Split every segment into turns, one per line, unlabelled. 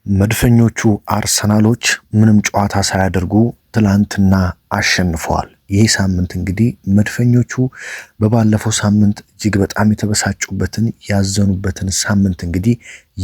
መድፈኞቹ አርሰናሎች ምንም ጨዋታ ሳያደርጉ ትላንትና አሸንፈዋል። ይህ ሳምንት እንግዲህ መድፈኞቹ በባለፈው ሳምንት እጅግ በጣም የተበሳጩበትን ያዘኑበትን ሳምንት እንግዲህ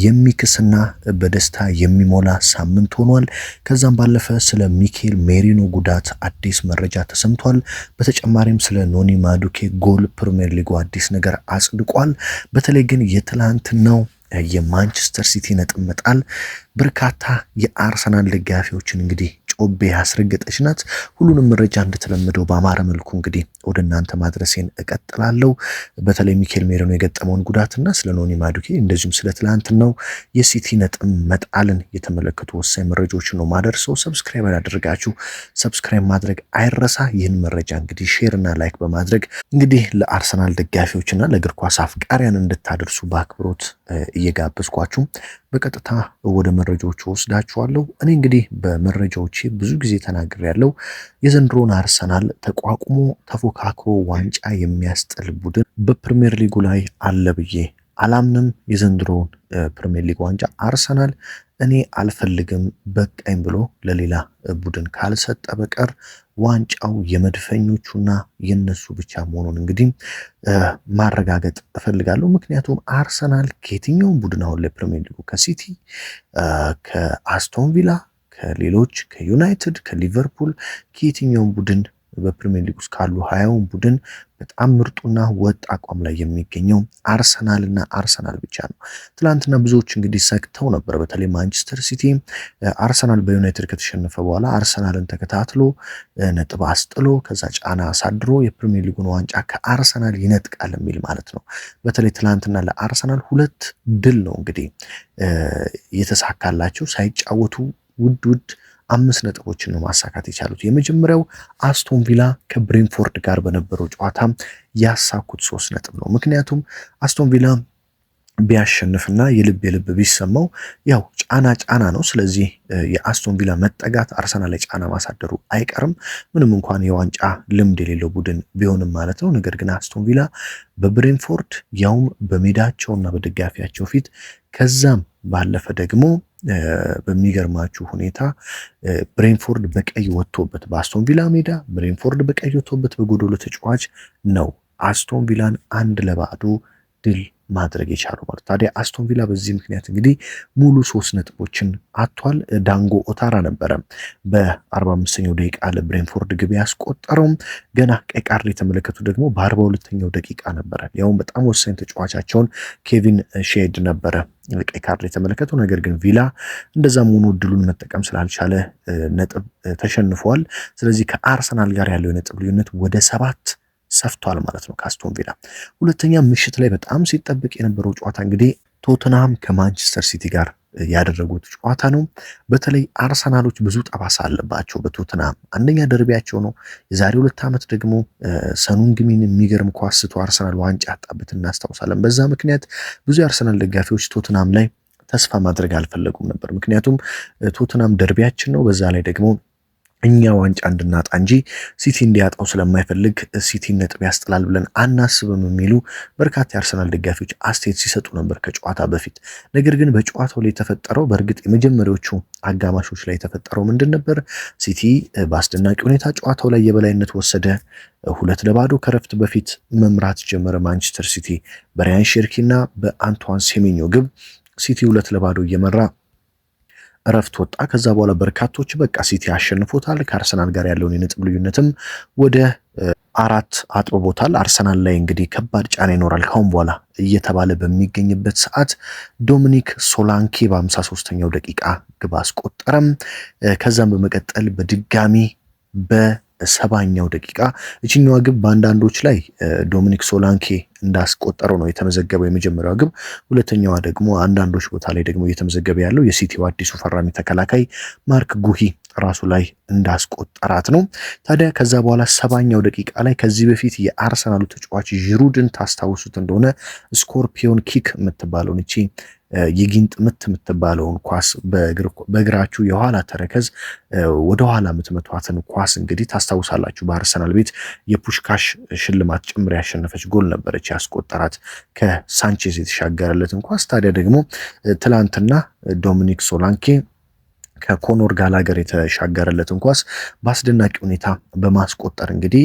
የሚክስና በደስታ የሚሞላ ሳምንት ሆኗል። ከዛም ባለፈ ስለ ሚኬል ሜሪኖ ጉዳት አዲስ መረጃ ተሰምቷል። በተጨማሪም ስለ ኖኒ ማዱኬ ጎል ፕሪሚየር ሊጉ አዲስ ነገር አጽድቋል። በተለይ ግን የትላንትናው የማንቸስተር ሲቲ ነጥብ መጣል በርካታ የአርሰናል ደጋፊዎችን እንግዲህ ጮቤ ያስረገጠች ናት። ሁሉንም መረጃ እንደተለመደው በአማረ መልኩ እንግዲህ ወደ እናንተ ማድረሴን እቀጥላለሁ። በተለይ ሚኬል ሜሪኖ የገጠመውን ጉዳትና ስለ ኖኒ ማዱኬ እንደዚሁም ስለ ትላንትናው የሲቲ ነጥብ መጣልን የተመለከቱ ወሳኝ መረጃዎችን ነው ማደርሰው። ሰብስክራይብ ያላደረጋችሁ ሰብስክራይብ ማድረግ አይረሳ። ይህን መረጃ እንግዲህ ሼር እና ላይክ በማድረግ እንግዲህ ለአርሰናል ደጋፊዎችና ለእግር ኳስ አፍቃሪያን እንድታደርሱ በአክብሮት እየጋበዝኳችሁ በቀጥታ ወደ መረጃዎቹ ወስዳችኋለሁ። እኔ እንግዲህ በመረጃዎቼ ብዙ ጊዜ ተናግሬያለሁ። የዘንድሮን አርሰናል ተቋቁሞ ተፎካክሮ ዋንጫ የሚያስጥል ቡድን በፕሪሚየር ሊጉ ላይ አለ ብዬ አላምንም። የዘንድሮን ፕሪሚየር ሊግ ዋንጫ አርሰናል እኔ አልፈልግም በቃኝ ብሎ ለሌላ ቡድን ካልሰጠ በቀር ዋንጫው የመድፈኞቹና የነሱ ብቻ መሆኑን እንግዲህ ማረጋገጥ እፈልጋለሁ። ምክንያቱም አርሰናል ከየትኛውም ቡድን አሁን ላይ ፕሪሚየር ሊጉ ከሲቲ፣ ከአስቶን ቪላ፣ ከሌሎች ከዩናይትድ፣ ከሊቨርፑል ከየትኛውም ቡድን በፕሪሚየር ሊግ ውስጥ ካሉ 20 ቡድን በጣም ምርጡና ወጥ አቋም ላይ የሚገኘው አርሰናልና አርሰናል ብቻ ነው። ትላንትና ብዙዎች እንግዲህ ሰግተው ነበር። በተለይ ማንቸስተር ሲቲ አርሰናል በዩናይትድ ከተሸነፈ በኋላ አርሰናልን ተከታትሎ ነጥብ አስጥሎ ከዛ ጫና አሳድሮ የፕሪሚየር ሊጉን ዋንጫ ከአርሰናል ይነጥቃል የሚል ማለት ነው። በተለይ ትላንትና ለአርሰናል 2 ድል ነው እንግዲህ የተሳካላቸው ሳይጫወቱ ውድ 5 ነጥቦችን ነው ማሳካት የቻሉት። የመጀመሪያው አስቶን ቪላ ከብሬንፎርድ ጋር በነበረው ጨዋታ ያሳኩት 3 ነጥብ ነው። ምክንያቱም አስቶን ቪላ ቢያሸንፍና የልብ ቢሰማው ያው ጫና ነው። ስለዚህ የአስቶን ቪላ መጠጋት አርሰናል ላይ ጫና ማሳደሩ አይቀርም፣ ምንም እንኳን የዋንጫ ልምድ የሌለው ቡድን ቢሆንም ማለት ነው። ነገር ግን አስቶን ቪላ በብሬንፎርድ ያውም በሜዳቸውና በደጋፊያቸው ፊት ከዛም ባለፈ ደግሞ በሚገርማችሁ ሁኔታ ብሬንፎርድ በቀይ ወጥቶበት በአስቶን ቪላ ሜዳ ብሬንፎርድ በቀይ ወጥቶበት በጎዶሎ ተጫዋች ነው አስቶን ቪላን 1-0 ድል ማድረግ የቻለው ማለት። ታዲያ አስቶን ቪላ በዚህ ምክንያት እንግዲህ ሙሉ 3 ነጥቦችን አጥቷል። ዳንጎ ኦታራ ነበረ በ45ኛው ደቂቃ ለብሬንፎርድ ግብ ያስቆጠረው። ገና ቀይ ካርድ የተመለከቱ ደግሞ በ42ኛው ደቂቃ ነበረ። ያውም በጣም ወሳኝ ተጫዋቻቸውን ኬቪን ሼድ ነበረ ቀይ ካርድ የተመለከቱ። ነገር ግን ቪላ እንደዛም ሆኖ እድሉን መጠቀም ስላልቻለ ነጥብ ተሸንፏል። ስለዚህ ከአርሰናል ጋር ያለው የነጥብ ልዩነት ወደ 7 ሰፍቷል ማለት ነው ከአስቶን ቪላ። ሁለተኛ ምሽት ላይ በጣም ሲጠበቅ የነበረው ጨዋታ እንግዲህ ቶተንሃም ከማንቸስተር ሲቲ ጋር ያደረጉት ጨዋታ ነው። በተለይ አርሰናሎች ብዙ ጠባሳ አለባቸው በቶተንሃም። አንደኛ ደርቢያቸው ነው። የዛሬ 2 ዓመት ደግሞ ሰኑንግሚን የሚገርም ኳስ ስቶ አርሰናል ዋንጫ ያጣበት እናስታውሳለን። በዛ ምክንያት ብዙ የአርሰናል ደጋፊዎች ቶተንሃም ላይ ተስፋ ማድረግ አልፈለጉም ነበር። ምክንያቱም ቶተንሃም ደርቢያችን ነው፣ በዛ ላይ ደግሞ እኛ ዋንጫ እንድናጣ እንጂ ሲቲ እንዲያጣው ስለማይፈልግ ሲቲ ነጥብ ያስጥላል ብለን አናስብም የሚሉ በርካታ የአርሰናል ደጋፊዎች አስተያየት ሲሰጡ ነበር ከጨዋታ በፊት። ነገር ግን በጨዋታው ላይ የተፈጠረው በእርግጥ የመጀመሪያዎቹ አጋማሾች ላይ የተፈጠረው ምንድን ነበር? ሲቲ በአስደናቂ ሁኔታ ጨዋታው ላይ የበላይነት ወሰደ። 2-0 ከረፍት በፊት መምራት ጀመረ ማንቸስተር ሲቲ በራያን ሼርኪና በአንቷን ሴሜኞ ግብ ሲቲ 2-0 እየመራ እረፍት ወጣ። ከዛ በኋላ በርካቶች በቃ ሲቲ አሸንፎታል፣ ከአርሰናል ጋር ያለውን የነጥብ ልዩነትም ወደ 4 አጥብቦታል። አርሰናል ላይ እንግዲህ ከባድ ጫና ይኖራል ካሁን በኋላ እየተባለ በሚገኝበት ሰዓት ዶሚኒክ ሶላንኬ በ53ኛው ደቂቃ ግብ አስቆጠረም። ከዛም በመቀጠል በድጋሚ በ70ኛው ደቂቃ እችኛዋ ግብ በአንዳንዶች ላይ ዶሚኒክ ሶላንኬ እንዳስቆጠረው ነው የተመዘገበው የመጀመሪያው ግብ። ሁለተኛዋ ደግሞ አንዳንዶች ቦታ ላይ ደግሞ እየተመዘገበ ያለው የሲቲው አዲሱ ፈራሚ ተከላካይ ማርክ ጉሂ ራሱ ላይ እንዳስቆጠራት ነው። ታዲያ ከዛ በኋላ 70ኛው ደቂቃ ላይ ከዚህ በፊት የአርሰናሉ ተጫዋች ዥሩድን ታስታውሱት እንደሆነ ስኮርፒዮን ኪክ የምትባለውን እቺ የጊንጥ ምት የምትባለውን ኳስ በእግራችሁ የኋላ ተረከዝ ወደ ኋላ የምትመቷትን ኳስ እንግዲህ ታስታውሳላችሁ። በአርሰናል ቤት የፑሽካሽ ሽልማት ጭምር ያሸነፈች ጎል ነበረች ያስቆጠራት ከሳንቼዝ የተሻገረለትን ኳስ። ታዲያ ደግሞ ትላንትና ዶሚኒክ ሶላንኬ ከኮኖር ጋላገር የተሻገረለትን ኳስ በአስደናቂ ሁኔታ በማስቆጠር እንግዲህ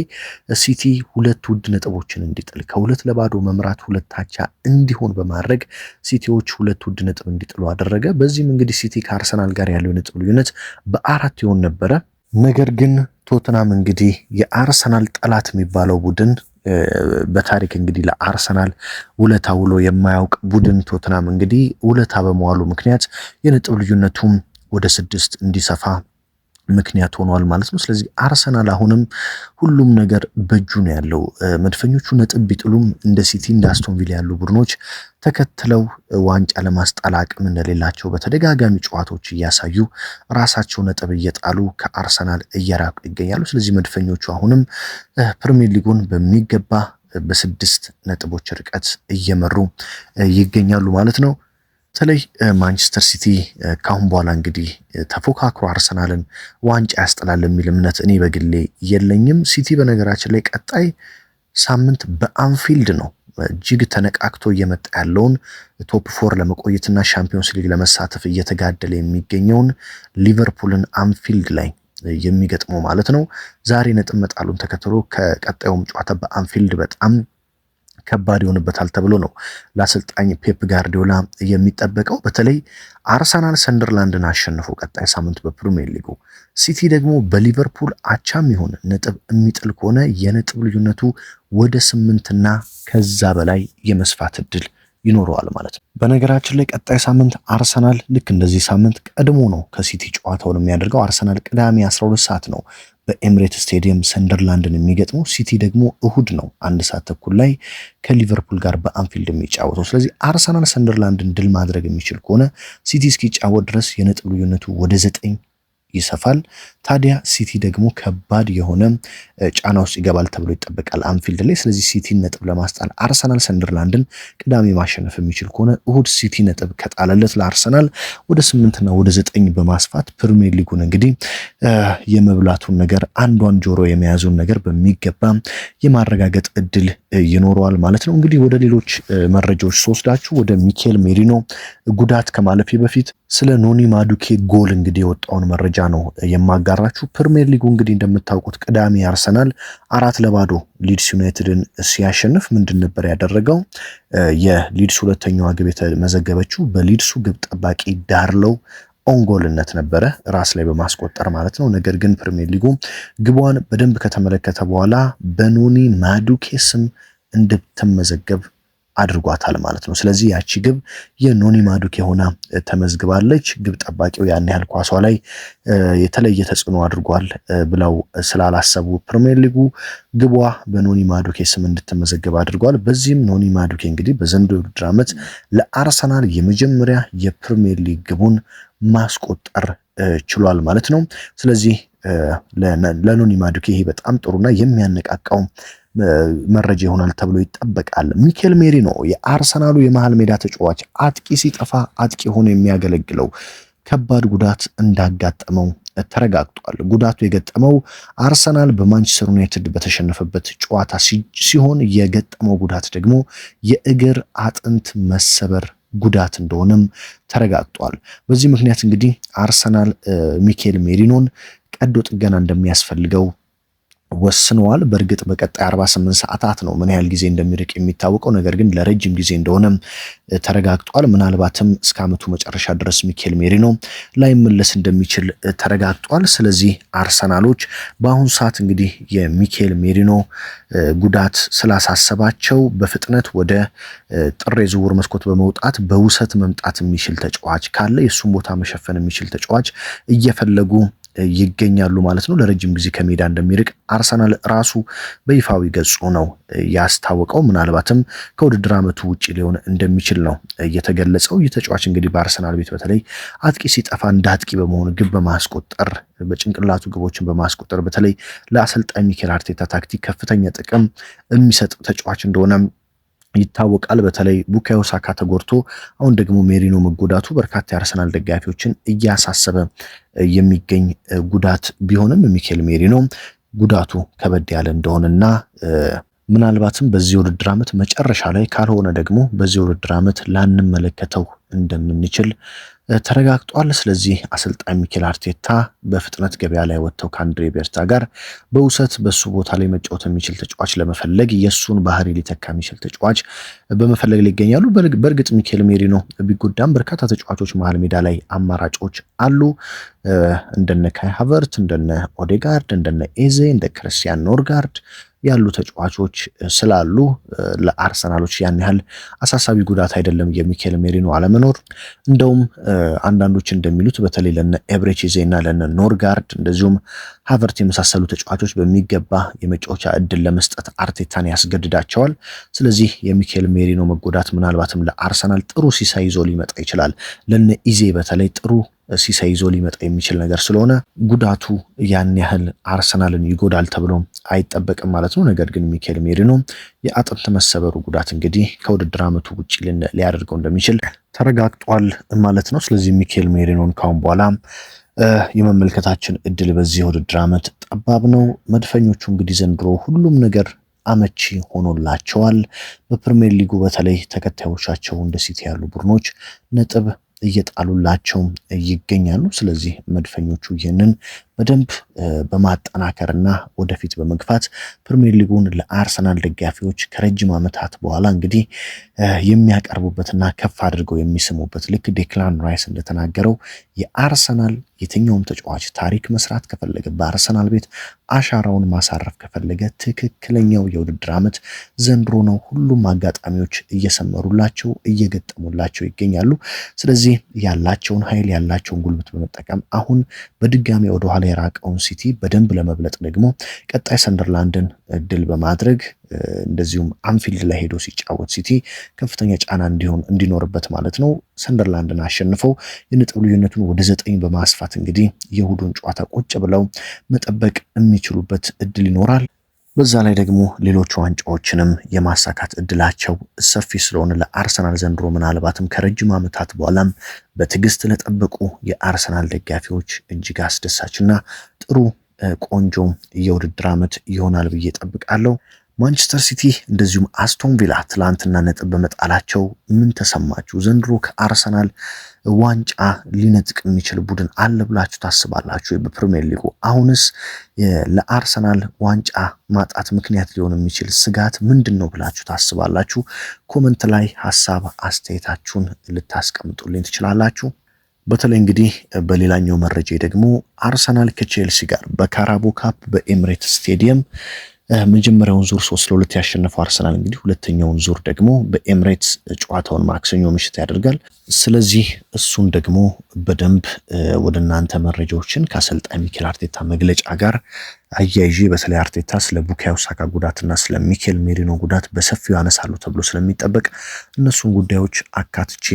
ሲቲ 2 ውድ ነጥቦችን እንዲጥል ከ2-0 መምራት 2 አቻ እንዲሆን በማድረግ ሲቲዎች 2 ውድ ነጥብ እንዲጥሉ አደረገ። በዚህም እንግዲህ ሲቲ ከአርሰናል ጋር ያለው ነጥብ ልዩነት በ4 ይሆን ነበረ። ነገር ግን ቶተናም እንግዲህ የአርሰናል ጠላት የሚባለው ቡድን በታሪክ እንግዲህ ለአርሰናል ውለታ ውሎ የማያውቅ ቡድን ቶተናም እንግዲህ ውለታ በመዋሉ ምክንያት የነጥብ ልዩነቱም ወደ 6 እንዲሰፋ ምክንያት ሆኗል ማለት ነው። ስለዚህ አርሰናል አሁንም ሁሉም ነገር በእጁ ነው ያለው። መድፈኞቹ ነጥብ ቢጥሉም እንደ ሲቲ እንደ አስቶን ቪላ ያሉ ቡድኖች ተከትለው ዋንጫ ለማስጣል አቅም እንደሌላቸው በተደጋጋሚ ጨዋታዎች እያሳዩ ራሳቸው ነጥብ እየጣሉ ከአርሰናል እየራቁ ይገኛሉ። ስለዚህ መድፈኞቹ አሁንም ፕሪሚየር ሊጉን በሚገባ በ6 ነጥቦች ርቀት እየመሩ ይገኛሉ ማለት ነው። በተለይ ማንቸስተር ሲቲ ካሁን በኋላ እንግዲህ ተፎካክሮ አርሰናልን ዋንጫ ያስጥላል የሚል እምነት እኔ በግሌ የለኝም። ሲቲ በነገራችን ላይ ቀጣይ ሳምንት በአንፊልድ ነው እጅግ ተነቃክቶ እየመጣ ያለውን ቶፕ 4 ለመቆየትና ሻምፒዮንስ ሊግ ለመሳተፍ እየተጋደለ የሚገኘውን ሊቨርፑልን አንፊልድ ላይ የሚገጥመው ማለት ነው። ዛሬ ነጥብ መጣሉን ተከትሎ ከቀጣዩም ጨዋታ በአንፊልድ በጣም ከባድ ይሆንበታል ተብሎ ነው ለአሰልጣኝ ፔፕ ጋርዲዮላ የሚጠበቀው። በተለይ አርሰናል ሰንደርላንድን አሸንፎ ቀጣይ ሳምንት በፕሪሚየር ሊጉ ሲቲ ደግሞ በሊቨርፑል አቻም ይሆን ነጥብ የሚጥል ከሆነ የነጥብ ልዩነቱ ወደ 8 እና ከዛ በላይ የመስፋት እድል ይኖረዋል ማለት ነው። በነገራችን ላይ ቀጣይ ሳምንት አርሰናል ልክ እንደዚህ ሳምንት ቀድሞ ነው ከሲቲ ጨዋታውን የሚያደርገው። አርሰናል ቅዳሜ 12 ሰዓት ነው በኤምሬት ስቴዲየም ሰንደርላንድን የሚገጥመው። ሲቲ ደግሞ እሁድ ነው 1 ሰዓት ተኩል ላይ ከሊቨርፑል ጋር በአንፊልድ የሚጫወተው። ስለዚህ አርሰናል ሰንደርላንድን ድል ማድረግ የሚችል ከሆነ ሲቲ እስኪጫወት ድረስ የነጥብ ልዩነቱ ወደ 9 ይሰፋል። ታዲያ ሲቲ ደግሞ ከባድ የሆነ ጫና ውስጥ ይገባል ተብሎ ይጠበቃል አንፊልድ ላይ። ስለዚህ ሲቲን ነጥብ ለማስጣል አርሰናል ሰንደርላንድን ቅዳሜ ማሸነፍ የሚችል ከሆነ እሁድ ሲቲ ነጥብ ከጣለለት ለአርሰናል ወደ 8 እና ወደ 9 በማስፋት ፕሪሚየር ሊጉን እንግዲህ የመብላቱን ነገር አንዷን ጆሮ የመያዙን ነገር በሚገባ የማረጋገጥ እድል ይኖረዋል ማለት ነው። እንግዲህ ወደ ሌሎች መረጃዎች ስወስዳችሁ ወደ ሚኬል ሜሪኖ ጉዳት ከማለፌ በፊት ስለ ኖኒ ማዱኬ ጎል እንግዲህ የወጣውን መረጃ ነው የማጋራችሁ። ፕሪሚየር ሊጉ እንግዲህ እንደምታውቁት ቅዳሜ አርሰናል 4-0 ሊድስ ዩናይትድን ሲያሸንፍ ምንድን ነበር ያደረገው? የሊድስ ሁለተኛዋ ግብ የተመዘገበችው በሊድሱ ግብ ጠባቂ ዳርሎው ኦንጎልነት ነበረ፣ ራስ ላይ በማስቆጠር ማለት ነው። ነገር ግን ፕሪሚየር ሊጉ ግቧን በደንብ ከተመለከተ በኋላ በኖኒ ማዱኬ ስም እንድትመዘገብ አድርጓታል ማለት ነው። ስለዚህ ያቺ ግብ የኖኒ ማዱኬ ሆና ተመዝግባለች። ግብ ጠባቂው ያን ያህል ኳሷ ላይ የተለየ ተጽዕኖ አድርጓል ብለው ስላላሰቡ ፕሪሚየር ሊጉ ግቧ በኖኒ ማዱኬ ስም እንድትመዘገብ አድርጓል። በዚህም ኖኒ ማዱኬ እንግዲህ በዘንድሮው ውድድር ዓመት ለአርሰናል የመጀመሪያ የፕሪሚየር ሊግ ግቡን ማስቆጠር ችሏል ማለት ነው። ስለዚህ ለኖኒ ማዱኬ ይሄ በጣም ጥሩና የሚያነቃቃው መረጃ ይሆናል ተብሎ ይጠበቃል። ሚኬል ሜሪኖ የአርሰናሉ የመሃል ሜዳ ተጫዋች አጥቂ ሲጠፋ አጥቂ ሆኖ የሚያገለግለው ከባድ ጉዳት እንዳጋጠመው ተረጋግጧል። ጉዳቱ የገጠመው አርሰናል በማንቸስተር ዩናይትድ በተሸነፈበት ጨዋታ ሲሆን የገጠመው ጉዳት ደግሞ የእግር አጥንት መሰበር ጉዳት እንደሆነም ተረጋግጧል። በዚህ ምክንያት እንግዲህ አርሰናል ሚኬል ሜሪኖን ቀዶ ጥገና እንደሚያስፈልገው ወስነዋል። በእርግጥ በቀጣይ 48 ሰዓታት ነው ምን ያህል ጊዜ እንደሚርቅ የሚታወቀው፣ ነገር ግን ለረጅም ጊዜ እንደሆነም ተረጋግጧል። ምናልባትም እስከ ዓመቱ መጨረሻ ድረስ ሚኬል ሜሪኖ ላይመለስ እንደሚችል ተረጋግጧል። ስለዚህ አርሰናሎች በአሁኑ ሰዓት እንግዲህ የሚኬል ሜሪኖ ጉዳት ስላሳሰባቸው በፍጥነት ወደ ጥር የዝውውር መስኮት በመውጣት በውሰት መምጣት የሚችል ተጫዋች ካለ የሱን ቦታ መሸፈን የሚችል ተጫዋች እየፈለጉ ይገኛሉ ማለት ነው። ለረጅም ጊዜ ከሜዳ እንደሚርቅ አርሰናል ራሱ በይፋዊ ገጹ ነው ያስታወቀው። ምናልባትም ከውድድር ዓመቱ ውጪ ሊሆን እንደሚችል ነው የተገለጸው። ይህ ተጫዋች እንግዲህ በአርሰናል ቤት በተለይ አጥቂ ሲጠፋ እንደ አጥቂ በመሆን ግብ በማስቆጠር በጭንቅላቱ ግቦችን በማስቆጠር በተለይ ለአሰልጣኝ ሚኬል አርቴታ ታክቲክ ከፍተኛ ጥቅም የሚሰጥ ተጫዋች እንደሆነ ይታወቃል። በተለይ ቡካዮ ሳካ ተጎድቶ አሁን ደግሞ ሜሪኖ መጎዳቱ በርካታ የአርሰናል ደጋፊዎችን እያሳሰበ የሚገኝ ጉዳት ቢሆንም ሚኬል ሜሪኖ ጉዳቱ ከበድ ያለ እንደሆነና ምናልባትም በዚህ ውድድር ዓመት መጨረሻ ላይ ካልሆነ ደግሞ በዚህ ውድድር ዓመት ላንመለከተው እንደምንችል ተረጋግጧል። ስለዚህ አሰልጣኝ ሚኬል አርቴታ በፍጥነት ገበያ ላይ ወጥተው ከአንድሬ ቤርታ ጋር በውሰት በሱ ቦታ ላይ መጫወት የሚችል ተጫዋች ለመፈለግ የሱን ባህሪ ሊተካ የሚችል ተጫዋች በመፈለግ ላይ ይገኛሉ። በእርግጥ ሚኬል ሜሪኖ ቢጎዳም በርካታ ተጫዋቾች መሃል ሜዳ ላይ አማራጮች አሉ። እንደነ ካይ ሃቨርት፣ እንደነ ኦዴጋርድ፣ እንደነ ኤዜ፣ እንደ ክርስቲያን ኖርጋርድ ያሉ ተጫዋቾች ስላሉ ለአርሰናሎች ያን ያህል አሳሳቢ ጉዳት አይደለም የሚኬል ሜሪኖ አለመኖር። እንደውም አንዳንዶች እንደሚሉት በተለይ ለነ ኤብሬቺዜ እና ለነ ኖርጋርድ እንደዚሁም ሃቨርት የመሳሰሉ ተጫዋቾች በሚገባ የመጫወቻ እድል ለመስጠት አርቴታን ያስገድዳቸዋል። ስለዚህ የሚኬል ሜሪኖ መጎዳት ምናልባትም ለአርሰናል ጥሩ ሲሳይ ይዞ ሊመጣ ይችላል። ለነ ኢዜ በተለይ ጥሩ ሲሳይ ይዞ ሊመጣ የሚችል ነገር ስለሆነ ጉዳቱ ያን ያህል አርሰናልን ይጎዳል ተብሎ አይጠበቅም ማለት ነው። ነገር ግን ሚኬል ሜሪኖ የአጥንት መሰበሩ ጉዳት እንግዲህ ከውድድር ዓመቱ ውጪ ሊያደርገው እንደሚችል ተረጋግጧል ማለት ነው። ስለዚህ ሚኬል ሜሪኖን ካሁን በኋላ የመመልከታችን እድል በዚህ የውድድር ዓመት ጠባብ ነው። መድፈኞቹ እንግዲህ ዘንድሮ ሁሉም ነገር አመቺ ሆኖላቸዋል። በፕሪሚየር ሊጉ በተለይ ተከታዮቻቸው እንደ ሲቲ ያሉ ቡድኖች ነጥብ እየጣሉላቸው ይገኛሉ። ስለዚህ መድፈኞቹ ይህንን በደንብ በማጠናከርና ወደፊት በመግፋት ፕሪሚየር ሊጉን ለአርሰናል ደጋፊዎች ከረጅም ዓመታት በኋላ እንግዲህ የሚያቀርቡበትና ከፍ አድርገው የሚስሙበት ልክ ዴክላን ራይስ እንደተናገረው የአርሰናል የትኛውም ተጫዋች ታሪክ መስራት ከፈለገ በአርሰናል ቤት አሻራውን ማሳረፍ ከፈለገ ትክክለኛው የውድድር ዓመት ዘንድሮ ነው። ሁሉም አጋጣሚዎች እየሰመሩላቸው እየገጠሙላቸው ይገኛሉ። ስለዚህ ያላቸውን ኃይል ያላቸውን ጉልበት በመጠቀም አሁን በድጋሚ ወደ ኋላ የራቀውን ሲቲ በደንብ ለመብለጥ ደግሞ ቀጣይ ሰንደርላንድን ድል በማድረግ እንደዚሁም አንፊልድ ላይ ሄዶ ሲጫወት ሲቲ ከፍተኛ ጫና እንዲኖርበት ማለት ነው ሰንደርላንድን አሸንፈው የነጥብ ልዩነቱን ወደ 9 በማስፋት እንግዲህ የእሁዱን ጨዋታ ቁጭ ብለው መጠበቅ የሚችሉበት እድል ይኖራል። በዛ ላይ ደግሞ ሌሎች ዋንጫዎችንም የማሳካት እድላቸው ሰፊ ስለሆነ ለአርሰናል ዘንድሮ ምናልባትም ከረጅም ዓመታት በኋላም በትዕግስት ለጠበቁ የአርሰናል ደጋፊዎች እጅግ አስደሳችና ጥሩ ቆንጆ የውድድር ዓመት ይሆናል ብዬ ጠብቃለሁ። ማንቸስተር ሲቲ እንደዚሁም አስቶን ቪላ ትላንትና ነጥብ በመጣላቸው ምን ተሰማችሁ? ዘንድሮ ከአርሰናል ዋንጫ ሊነጥቅ የሚችል ቡድን አለ ብላችሁ ታስባላችሁ? በፕሪሚየር ሊጉ አሁንስ ለአርሰናል ዋንጫ ማጣት ምክንያት ሊሆን የሚችል ስጋት ምንድን ነው ብላችሁ ታስባላችሁ? ኮመንት ላይ ሐሳብ አስተያየታችሁን ልታስቀምጡልኝ ትችላላችሁ። በተለይ እንግዲህ በሌላኛው መረጃ ደግሞ አርሰናል ከቼልሲ ጋር በካራቦ ካፕ በኤምሬትስ ስቴዲየም መጀመሪያውን ዙር 3-2 ያሸነፈው አርሰናል እንግዲህ ሁለተኛውን ዙር ደግሞ በኤምሬትስ ጨዋታውን ማክሰኞ ምሽት ያደርጋል። ስለዚህ እሱን ደግሞ በደንብ ወደ እናንተ መረጃዎችን ከአሰልጣኝ ሚኬል አርቴታ መግለጫ ጋር አያይዤ በተለይ አርቴታ ስለ ቡካዮ ሳካ ጉዳትና ስለ ሚኬል ሜሪኖ ጉዳት በሰፊው ያነሳሉ ተብሎ ስለሚጠበቅ እነሱን ጉዳዮች አካትቼ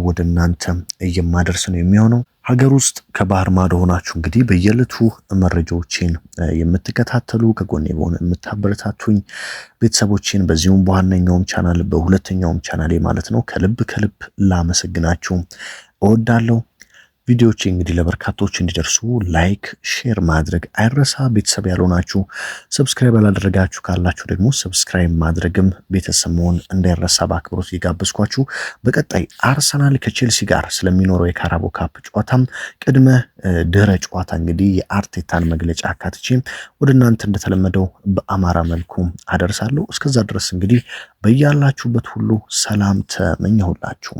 ወደ እናንተ እየማደርስ ነው የሚሆነው። ሀገር ውስጥ ከባህር ማዶ ሆናችሁ እንግዲህ በየዕለቱ መረጃዎችን የምትከታተሉ ከጎኔ በሆነ የምታበረታቱኝ ቤተሰቦችን በዚሁም በዋነኛውም ቻናል በሁለተኛውም ቻናሌ ማለት ነው ከልብ ላመሰግናችሁ እወዳለሁ። ቪዲዮዎች እንግዲህ ለበርካቶች እንዲደርሱ ላይክ፣ ሼር ማድረግ አይረሳ። ቤተሰብ ያልሆናችሁ ሰብስክራይብ ያላደረጋችሁ ካላችሁ ደግሞ ሰብስክራይብ ማድረግም ቤተሰብ መሆን እንዳይረሳ በአክብሮት እየጋበዝኳችሁ በቀጣይ አርሰናል ከቼልሲ ጋር ስለሚኖረው የካራቦ ካፕ ጨዋታም ቅድመ ድህረ ጨዋታ እንግዲህ የአርቴታን መግለጫ አካትቼ ወደ እናንተ እንደተለመደው በአማራ መልኩ አደርሳለሁ። እስከዛ ድረስ እንግዲህ በያላችሁበት ሁሉ ሰላም ተመኘሁላችሁ።